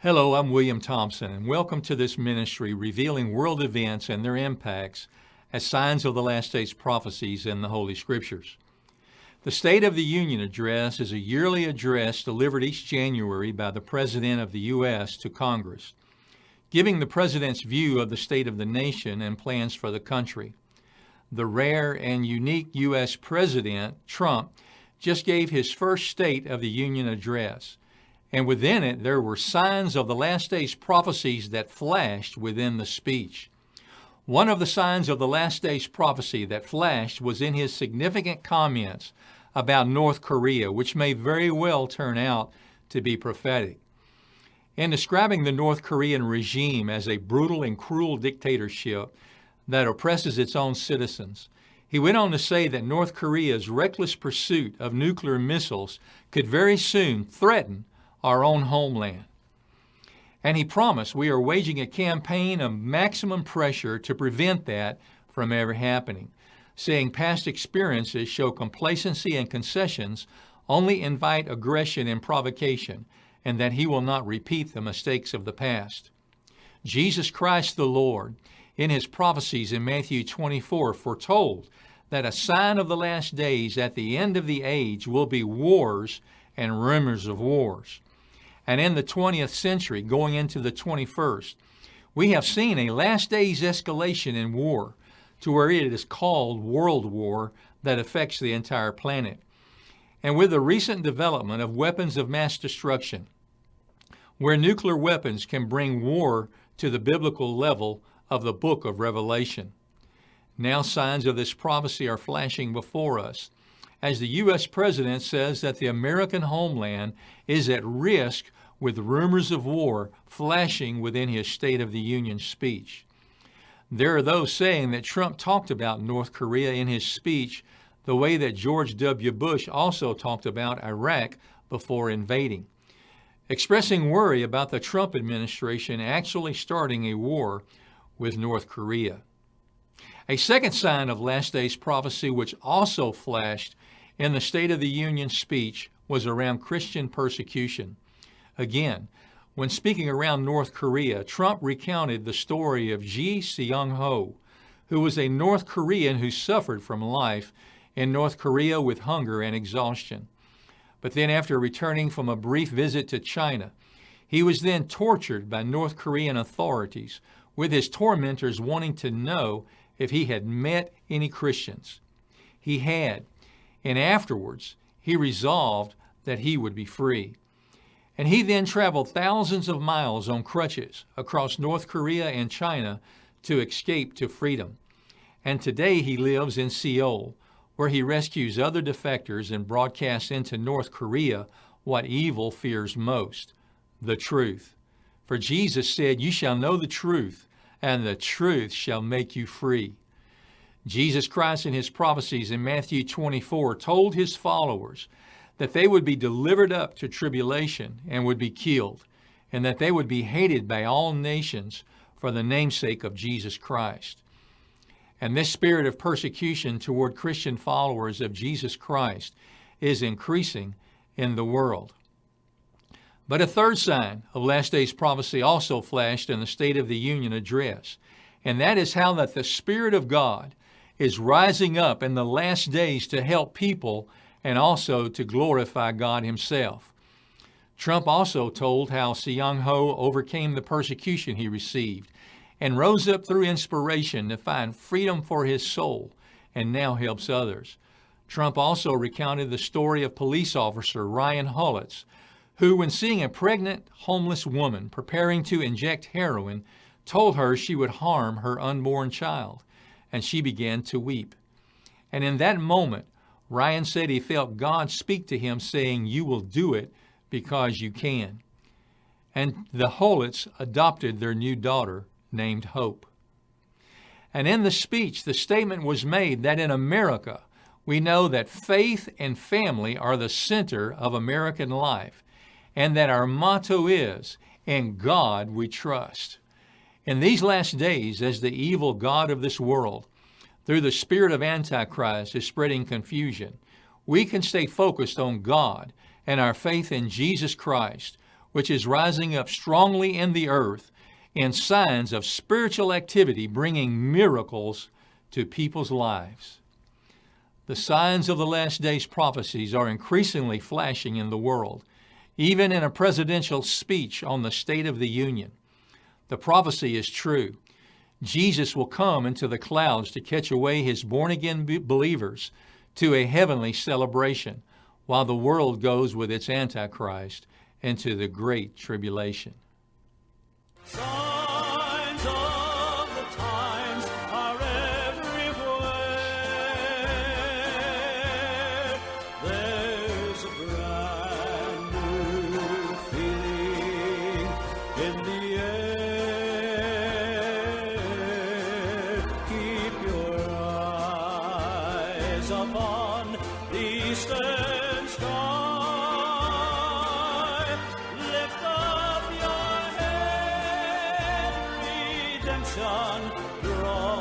Hello, I'm William Thompson, and welcome to this ministry revealing world events and their impacts as signs of the last days prophecies in the Holy Scriptures. The State of the Union Address is a yearly address delivered each January by the President of the U.S. to Congress, giving the President's view of the state of the nation and plans for the country. The rare and unique U.S. President, Trump, just gave his first State of the Union Address, and within it there were signs of the last days prophecies that flashed within the speech. One of the signs of the last days prophecy that flashed was in his significant comments about North Korea, which may very well turn out to be prophetic. In describing the North Korean regime as a brutal and cruel dictatorship that oppresses its own citizens, he went on to say that North Korea's reckless pursuit of nuclear missiles could very soon threaten our own homeland. And he promised we are waging a campaign of maximum pressure to prevent that from ever happening, saying past experiences show complacency and concessions only invite aggression and provocation, and that he will not repeat the mistakes of the past. Jesus Christ the Lord, in his prophecies in Matthew 24, foretold that a sign of the last days at the end of the age will be wars and rumors of wars. And in the 20th century, going into the 21st, we have seen a last days escalation in war to where it is called world war that affects the entire planet. And with the recent development of weapons of mass destruction, where nuclear weapons can bring war to the biblical level of the book of Revelation. Now signs of this prophecy are flashing before us, as the U.S. President says that the American homeland is at risk with rumors of war flashing within his State of the Union speech. There are those saying that Trump talked about North Korea in his speech the way that George W. Bush also talked about Iraq before invading, expressing worry about the Trump administration actually starting a war with North Korea. A second sign of last days prophecy which also flashed in the State of the Union speech was around Christian persecution. Again, when speaking around North Korea, Trump recounted the story of Ji Seong-ho, who was a North Korean who suffered from life in North Korea with hunger and exhaustion. But then after returning from a brief visit to China, he was then tortured by North Korean authorities, with his tormentors wanting to know if he had met any Christians. He had, and afterwards he resolved that he would be free. And he then traveled thousands of miles on crutches across North Korea and China to escape to freedom. And today he lives in Seoul, where he rescues other defectors and broadcasts into North Korea what evil fears most, the truth. For Jesus said, "You shall know the truth, and the truth shall make you free." Jesus Christ in his prophecies in Matthew 24 told his followers that they would be delivered up to tribulation and would be killed, and that they would be hated by all nations for the namesake of Jesus Christ. And this spirit of persecution toward Christian followers of Jesus Christ is increasing in the world. But a third sign of last days prophecy also flashed in the State of the Union address, and that is how that the Spirit of God is rising up in the last days to help people and also to glorify God himself. Trump also told how Seong-ho overcame the persecution he received and rose up through inspiration to find freedom for his soul and now helps others. Trump also recounted the story of police officer Ryan Hollitz, who, when seeing a pregnant, homeless woman preparing to inject heroin, told her she would harm her unborn child, and she began to weep. And in that moment, Ryan said he felt God speak to him saying, "You will do it because you can." And the Hollitz adopted their new daughter named Hope. And in the speech, the statement was made that in America, we know that faith and family are the center of American life, and that our motto is, "In God we trust." In these last days, as the evil god of this world, through the spirit of Antichrist, is spreading confusion, we can stay focused on God and our faith in Jesus Christ, which is rising up strongly in the earth, and signs of spiritual activity bringing miracles to people's lives. The signs of the last days prophecies are increasingly flashing in the world, even in a presidential speech on the State of the Union. The prophecy is true. Jesus will come into the clouds to catch away his born-again believers to a heavenly celebration, while the world goes with its Antichrist into the great tribulation. Signs of the times are everywhere. There's a brand new feeling in the air. Keep your eyes upon the eastern sky. Lift up your head, redemption draws.